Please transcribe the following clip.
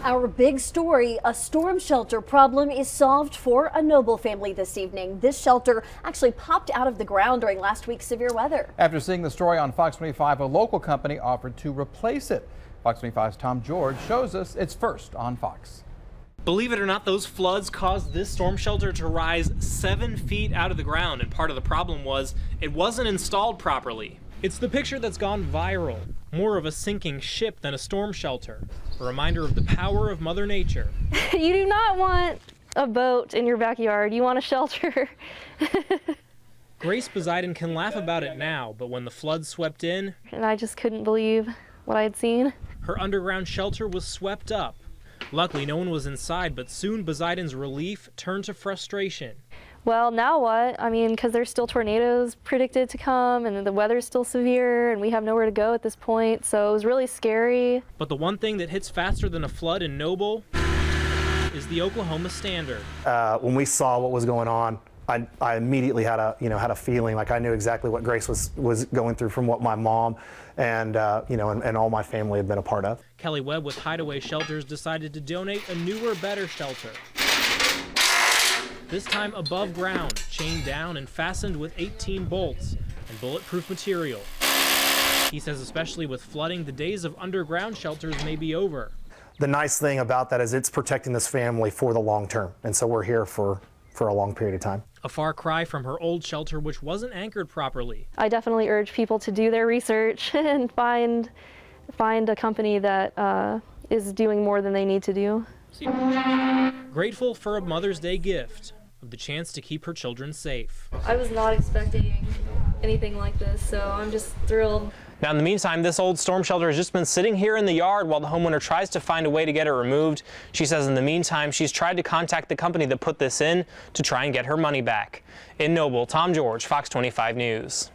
Our big story, a storm shelter problem is solved for a Noble family this evening. This shelter actually popped out of the ground during last week's severe weather. After seeing the story on Fox 25, a local company offered to replace it. Fox 25's Tom George shows us it's first on Fox. Believe it or not, those floods caused this storm shelter to rise 7 feet out of the ground, and part of the problem was it wasn't installed properly. It's the picture that's gone viral, more of a sinking ship than a storm shelter, a reminder of the power of Mother Nature. You do not want a boat in your backyard, you want a shelter. Grace Poseidon can laugh about it now, but when the floods swept in, And I just couldn't believe what I had seen. her underground shelter was swept up. Luckily, no one was inside, but soon Poseidon's relief turned to frustration. Well, now what? I mean, because there's still tornadoes predicted to come, and the weather's still severe, and we have nowhere to go at this point, so it was really scary. But the one thing that hits faster than a flood in Noble is the Oklahoma Standard. When we saw what was going on, I immediately had a feeling like I knew exactly what Grace was going through from what my mom and and all my family had been a part of. Kelly Webb with Hideaway Shelters decided to donate a newer, better shelter. This time above ground, chained down and fastened with 18 bolts and bulletproof material. He says especially with flooding, the days of underground shelters may be over. The nice thing about that is it's protecting this family for the long term, and so we're here for a long period of time. A far cry from her old shelter, which wasn't anchored properly. I definitely urge people to do their research and find a company that is doing more than they need to do. Grateful for a Mother's Day gift of the chance to keep her children safe. I was not expecting anything like this, so I'm just thrilled. Now, in the meantime, this old storm shelter has just been sitting here in the yard while the homeowner tries to find a way to get it removed. She says in the meantime, she's tried to contact the company that put this in to try and get her money back. In Noble, Tom George, Fox 25 News.